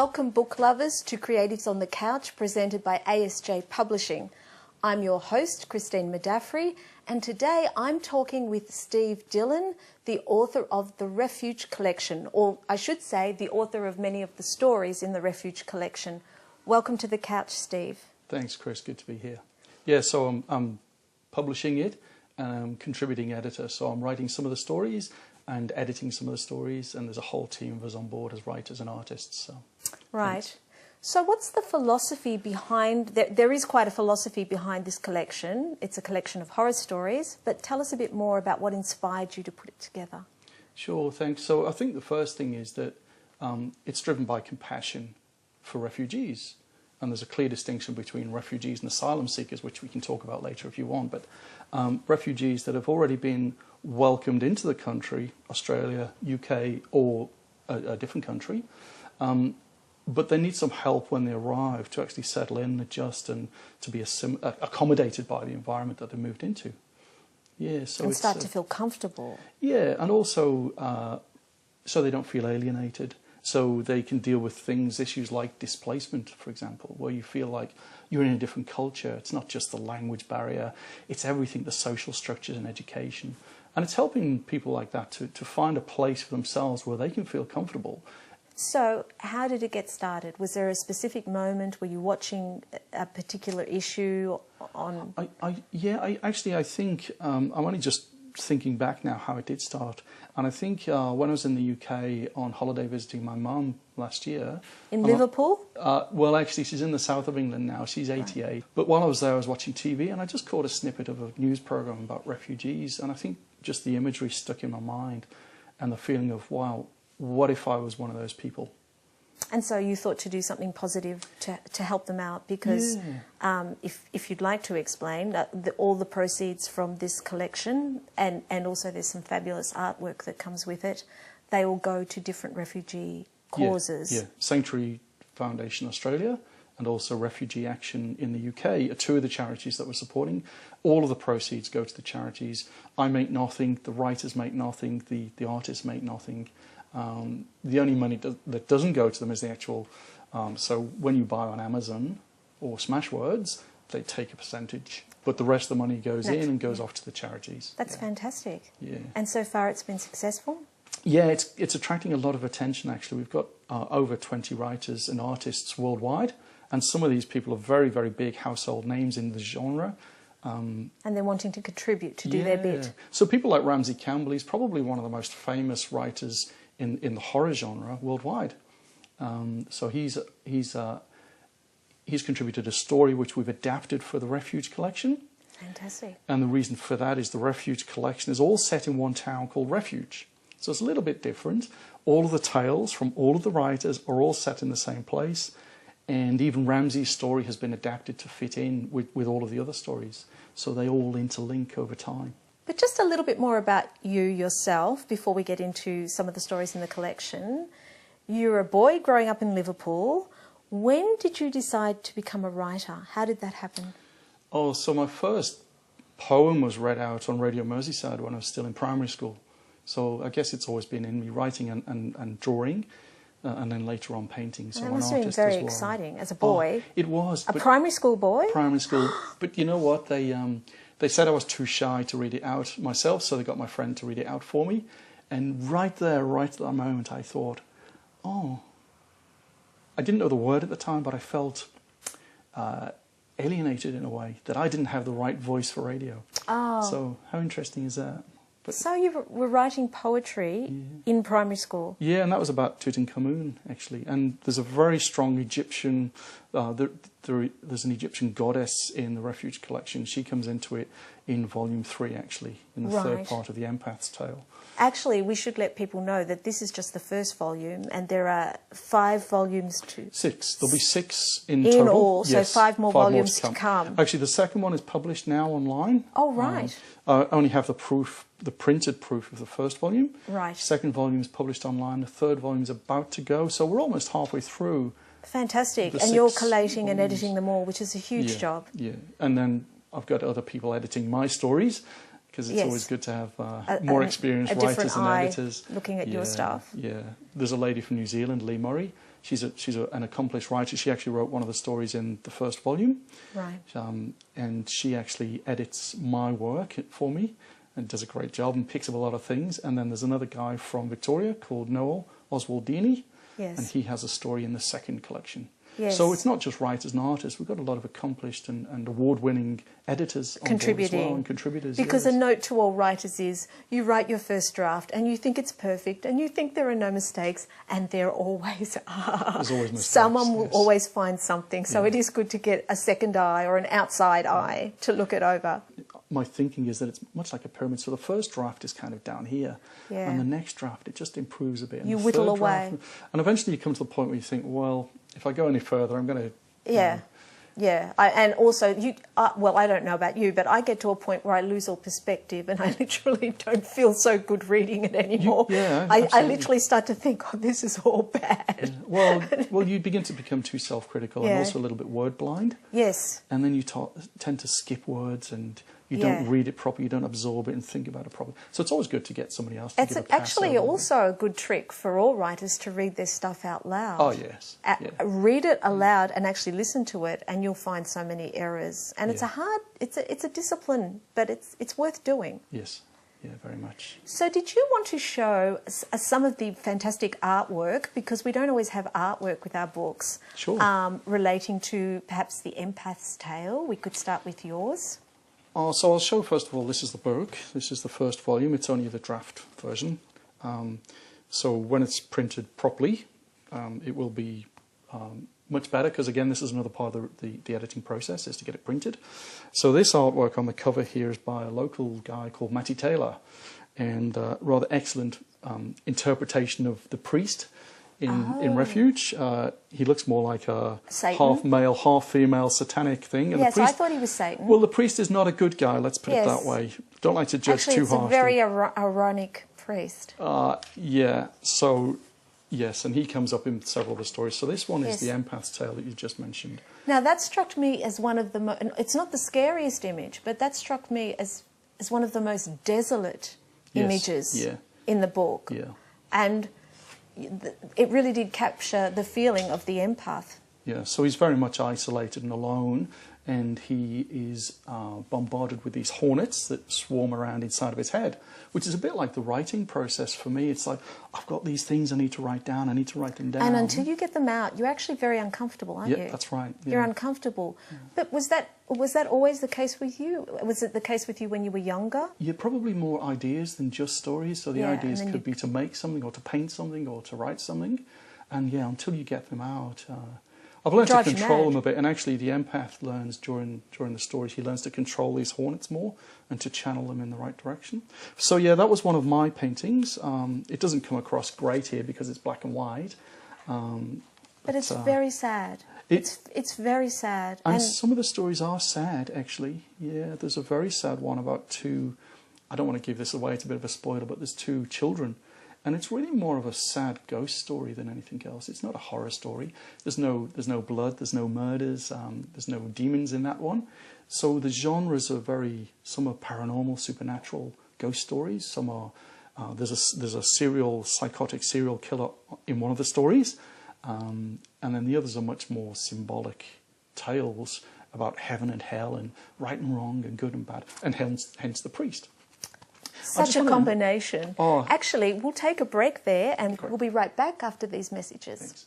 Welcome book lovers to Creatives on the Couch, presented by ASJ Publishing. I'm your host, Christine Madaffrey, and today I'm talking with Steve Dillon, the author of The Refuge Collection, or I should say the author of many of the stories in The Refuge Collection. Welcome to the couch, Steve. Thanks, Chris. Good to be here. Yeah, so I'm publishing it, and I'm contributing editor, so I'm writing some of the stories and editing some of the stories, and there's a whole team of us on board as writers and artists. So, right. Thanks. So what's the philosophy behind, there is quite a philosophy behind this collection. It's a collection of horror stories, but tell us a bit more about what inspired you to put it together. Sure, thanks. So I think the first thing is that it's driven by compassion for refugees. And there's a clear distinction between refugees and asylum seekers, which we can talk about later if you want. But refugees that have already been welcomed into the country, Australia, UK, or a different country, but they need some help when they arrive to actually settle in, adjust, and to be accommodated by the environment that they moved into. Yeah, so and start to feel comfortable. Yeah, and also so they don't feel alienated. So they can deal with issues like displacement, for example, where you feel like you're in a different culture. It's not just the language barrier, it's everything, the social structures and education. And it's helping people like that to find a place for themselves where they can feel comfortable. So how did it get started? Was there a specific moment? Were you watching a particular issue on? I think I'm only just thinking back now how it did start. And I think when I was in the UK on holiday visiting my mum last year. In Liverpool? Well, actually, she's in the south of England now. She's 88. Right. But while I was there, I was watching TV and I just caught a snippet of a news programme about refugees. And I think just the imagery stuck in my mind and the feeling of, wow, what if I was one of those people? And so you thought to do something positive to help them out because if you'd like to explain, all the proceeds from this collection and also there's some fabulous artwork that comes with it, they all go to different refugee causes. Yeah. Sanctuary Foundation Australia and also Refugee Action in the UK are two of the charities that we're supporting. All of the proceeds go to the charities. I make nothing, the writers make nothing, the artists make nothing. The only money that doesn't go to them is the actual, so when you buy on Amazon or Smashwords, they take a percentage, but the rest of the money goes in and goes off to the charities. That's fantastic. Yeah. And so far it's been successful? Yeah, it's attracting a lot of attention actually. We've got over 20 writers and artists worldwide, and some of these people are very, very big household names in the genre. And they're wanting to contribute to do their bit. So people like Ramsey Campbell, he's probably one of the most famous writers in the horror genre worldwide. So he's contributed a story which we've adapted for the Refuge Collection. Fantastic. And the reason for that is the Refuge Collection is all set in one town called Refuge. So it's a little bit different. All of the tales from all of the writers are all set in the same place. And even Ramsey's story has been adapted to fit in with all of the other stories. So they all interlink over time. But just a little bit more about you yourself before we get into some of the stories in the collection. You're a boy growing up in Liverpool. When did you decide to become a writer? How did that happen? Oh, so my first poem was read out on Radio Merseyside when I was still in primary school. So I guess it's always been in me, writing and drawing, and then later on painting. So that must have been very exciting as a boy. Oh, it was. A primary school boy? Primary school. But you know what? They said I was too shy to read it out myself, so they got my friend to read it out for me. And right there, right at that moment, I thought, oh, I didn't know the word at the time, but I felt alienated in a way, that I didn't have the right voice for radio. Oh. So how interesting is that? But so you were writing poetry in primary school? Yeah, and that was about Tutankhamun, actually. And there's a very strong Egyptian, there's an Egyptian goddess in the Refuge Collection. She comes into it in volume 3, actually, in the third part of the Empath's Tale. Actually, we should let people know that this is just the first volume, and there are 5 volumes to... 6. There'll be 6 in total. In all, yes, so 5 more volumes to come. Actually, the second one is published now online. Oh, right. I only have the printed proof of the first volume. Right. Second volume is published online. The third volume is about to go. So we're almost halfway through. Fantastic. And you're collating and editing them all, which is a huge job. Yeah. And then I've got other people editing my stories, because it's always good to have more experienced writers and editors looking at your stuff. Yeah, there's a lady from New Zealand, Lee Murray. she's an accomplished writer. She actually wrote one of the stories in the first volume. Right. And she actually edits my work for me and does a great job and picks up a lot of things. And then there's another guy from Victoria called Noel Oswaldini. Yes. And he has a story in the second collection. Yes. So it's not just writers and artists. We've got a lot of accomplished and award-winning editors on board as well, and contribitors. Because yes. a note to all writers is you write your first draft and you think it's perfect and you think there are no mistakes, and there always are. There's always mistakes. Someone will yes. always find something. So Yeah. it is good to get a second eye or an outside eye to look it over. My thinking is that it's much like a pyramid. So the first draft is kind of down here, Yeah. and the next draft it just improves a bit. And You the whittle third away. draft, and eventually you come to the point where you think, well, if I go any further, I'm going to. Yeah. Yeah, and also, well, I don't know about you, but I get to a point where I lose all perspective and I literally don't feel so good reading it anymore. Yeah, I absolutely. literally start to think, oh, this is all bad. Yeah. Well, you begin to become too self-critical Yeah. and also a little bit word blind. Yes. And then you tend to skip words and you Yeah. don't read it properly, you don't absorb it and think about it properly. So it's always good to get somebody else to It's give a pass actually over. also a good trick for all writers to read their stuff out loud. Oh, yes. Yeah. Read it aloud and actually listen to it, and you'll find so many errors. And it's Yeah. it's a discipline, but it's worth doing. Yes. Yeah, very much. So did you want to show some of the fantastic artwork, because we don't always have artwork with our books, Sure. relating to perhaps The Empath's Tale? We could start with yours. So I'll show, first of all, this is the book. This is the first volume. It's only the draft version. So when it's printed properly, it will be much better, because, again, this is another part of the editing process, is to get it printed. So this artwork on the cover here is by a local guy called Matty Taylor, and rather excellent interpretation of the priest in Refuge. He looks more like a Satan? half male, half female satanic thing. And Yes, the priest, I thought he was Satan. well, the priest is not a good guy, let's put it Yes. that way. Don't like to judge Actually, too it's a harshly. very ironic priest. Yeah, so, yes, and he comes up in several of the stories. So this one is Yes. The Empath's Tale that you just mentioned. Now, that struck me as one of the it's not the scariest image, but that struck me as one of the most desolate Yes, images yeah. in the book. Yeah. And it really did capture the feeling of the empath. Yeah, so he's very much isolated and alone, and he is bombarded with these hornets that swarm around inside of his head, which is a bit like the writing process for me. It's like, I've got these things I need to write down, I need to write them down. And until you get them out, you're actually very uncomfortable, aren't you? Yeah, that's right. Yeah. You're uncomfortable. Yeah. But was that always the case with you? Was it the case with you when you were younger? You're probably more ideas than just stories. So the Yeah, ideas and then could be to make something or to paint something or to write something. And yeah, until you get them out, I've learned to drives you control mad. them a bit. And actually the empath learns during the stories, he learns to control these hornets more and to channel them in the right direction. So yeah, that was one of my paintings. It doesn't come across great here because it's black and white. But it's very sad. It's very sad. And some of the stories are sad, actually. Yeah, there's a very sad one about two, I don't want to give this away, it's a bit of a spoiler, but there's two children. And it's really more of a sad ghost story than anything else. It's not a horror story. There's no blood, there's no murders, there's no demons in that one. So the genres are some are paranormal, supernatural ghost stories. Some are, there's a psychotic serial killer in one of the stories. And then the others are much more symbolic tales about heaven and hell and right and wrong and good and bad, and hence the priest. Such a combination. Oh. Actually, we'll take a break there and we'll be right back after these messages. Thanks.